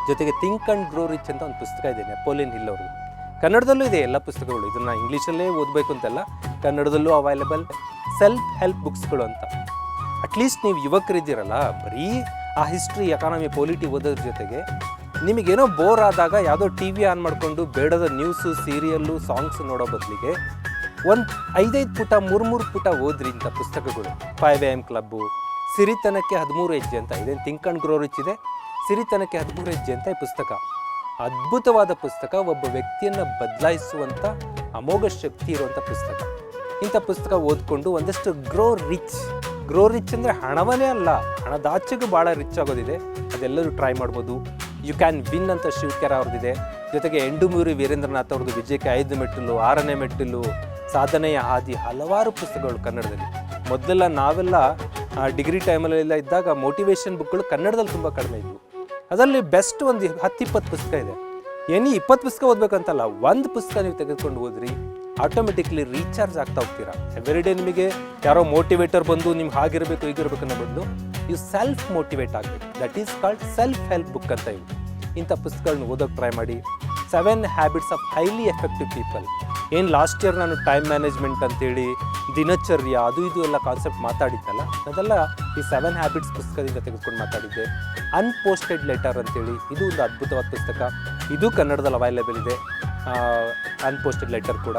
ಜೊತೆಗೆ think and grow rich ಅಂತ ಒಂದು ಪುಸ್ತಕ ಇದೆ ನೆಪೋಲಿಯನ್ ಹಿಲ್ ಅವ್ರದ್ದು. ಕನ್ನಡದಲ್ಲೂ ಇದೆ ಎಲ್ಲ ಪುಸ್ತಕಗಳು, ಇದನ್ನು ಇಂಗ್ಲೀಷಲ್ಲೇ ಓದಬೇಕು ಅಂತಲ್ಲ, ಕನ್ನಡದಲ್ಲೂ ಅವೈಲೇಬಲ್ ಸೆಲ್ಫ್ ಹೆಲ್ಪ್ ಬುಕ್ಸ್ಗಳು ಅಂತ. ಅಟ್ಲೀಸ್ಟ್ ನೀವು ಯುವಕರಿದ್ದೀರಲ್ಲ, ಬರೀ ಆ ಹಿಸ್ಟ್ರಿ, ಎಕಾನಮಿ, ಪೊಲಿಟಿ ಓದೋದ್ರ ಜೊತೆಗೆ ನಿಮಗೇನೋ ಬೋರ್ ಆದಾಗ ಯಾವುದೋ ಟಿ ವಿ ಆನ್ ಮಾಡಿಕೊಂಡು ಬೇಡದ ನ್ಯೂಸು, ಸೀರಿಯಲ್ಲು, ಸಾಂಗ್ಸ್ ನೋಡೋ ಬದಲಿಗೆ ಒಂದು 5-5 ಪುಟ 3-3 ಪುಟ ಓದ್ರಿ ಇಂಥ ಪುಸ್ತಕಗಳು. 5am ಕ್ಲಬ್ಬು, ಸಿರಿತನಕ್ಕೆ 13 ಹೆಜ್ಜೆ ಅಂತ ಇದೆ, ಥಿಂಕ್ ಆ್ಯಂಡ್ ಗ್ರೋ ರಿಚ್ ಇದೆ, ಸಿರಿತನಕ್ಕೆ 13 ಹೆಜ್ಜೆ ಅಂತ ಈ ಪುಸ್ತಕ. ಅದ್ಭುತವಾದ ಪುಸ್ತಕ, ಒಬ್ಬ ವ್ಯಕ್ತಿಯನ್ನು ಬದಲಾಯಿಸುವಂಥ ಅಮೋಘ ಶಕ್ತಿ ಇರುವಂಥ ಪುಸ್ತಕ. ಇಂಥ ಪುಸ್ತಕ ಓದ್ಕೊಂಡು ಒಂದಷ್ಟು ಗ್ರೋ ರಿಚ್ ಅಂದರೆ ಹಣವೇ ಅಲ್ಲ, ಹಣದಾಚೆಗೂ ಭಾಳ ರಿಚ್ ಆಗೋದಿದೆ, ಅದೆಲ್ಲರೂ ಟ್ರೈ ಮಾಡ್ಬೋದು. ಯು ಕ್ಯಾನ್ ವಿನ್ ಅಂತ ಶಿವಕೆರ ಅವ್ರದ್ದಿದೆ. ಜೊತೆಗೆ ಎಂಡುಮೂರಿ ವೀರೇಂದ್ರನಾಥ್ ಅವ್ರದ್ದು ವಿಜಯಕ್ಕೆ 5 ಮೆಟ್ಟಿಲು, 6ನೇ ಮೆಟ್ಟಿಲು, ಸಾಧನೆಯ ಹಾದಿ, ಹಲವಾರು ಪುಸ್ತಕಗಳು ಕನ್ನಡದಲ್ಲಿ. ಮೊದಲೆಲ್ಲ ನಾವೆಲ್ಲ ಡಿಗ್ರಿ ಟೈಮಲ್ಲೆಲ್ಲ ಇದ್ದಾಗ ಮೋಟಿವೇಶನ್ ಬುಕ್ಗಳು ಕನ್ನಡದಲ್ಲಿ ತುಂಬ ಕಡಿಮೆ ಇದ್ವು. ಅದರಲ್ಲಿ ಬೆಸ್ಟ್ ಒಂದು 10-20 ಪುಸ್ತಕ ಇದೆ. 20 ಪುಸ್ತಕ ಓದಬೇಕಂತಲ್ಲ, ಒಂದು ಪುಸ್ತಕ ನೀವು ತೆಗೆದುಕೊಂಡು ಹೋದ್ರಿ ಆಟೋಮೆಟಿಕ್ಲಿ ರೀಚಾರ್ಜ್ ಆಗ್ತಾ ಹೋಗ್ತೀರಾ. ಎವ್ರಿ ಡೇ ನಿಮಗೆ ಯಾರೋ ಮೋಟಿವೇಟರ್ ಬಂದು ನಿಮ್ಗೆ ಹಾಗಿರಬೇಕು ಹೀಗಿರಬೇಕು ಅನ್ನೋ ಬದಲು ನೀವು ಸೆಲ್ಫ್ ಮೋಟಿವೇಟ್ ಆಗಬೇಕು. That is called self help book ಅಂತ ಇವು. ಇಂಥ ಪುಸ್ತಕಗಳನ್ನ ಓದೋಕ್ಕೆ ಟ್ರೈ ಮಾಡಿ. 7 habits of highly effective people. ಏನು ಲಾಸ್ಟ್ ಇಯರ್ ನಾನು ಟೈಮ್ ಮ್ಯಾನೇಜ್ಮೆಂಟ್ ಅಂತೇಳಿ ದಿನಚರ್ಯ ಅದು ಇದು ಎಲ್ಲ ಕಾನ್ಸೆಪ್ಟ್ ಮಾತಾಡಿದ್ದಲ್ಲ, ಅದೆಲ್ಲ ಈ 7 ಹ್ಯಾಬಿಟ್ಸ್ ಪುಸ್ತಕದಿಂದ ತೆಗೆದುಕೊಂಡು ಮಾತಾಡಿದ್ದೆ. ಅನ್ಪೋಸ್ಟೆಡ್ ಲೆಟರ್ ಅಂತೇಳಿ, ಇದು ಒಂದು ಅದ್ಭುತವಾದ ಪುಸ್ತಕ, ಇದು ಕನ್ನಡದಲ್ಲಿ ಅವೈಲೇಬಲ್ ಇದೆ, ಅನ್ಪೋಸ್ಟೆಡ್ ಲೆಟರ್ ಕೂಡ.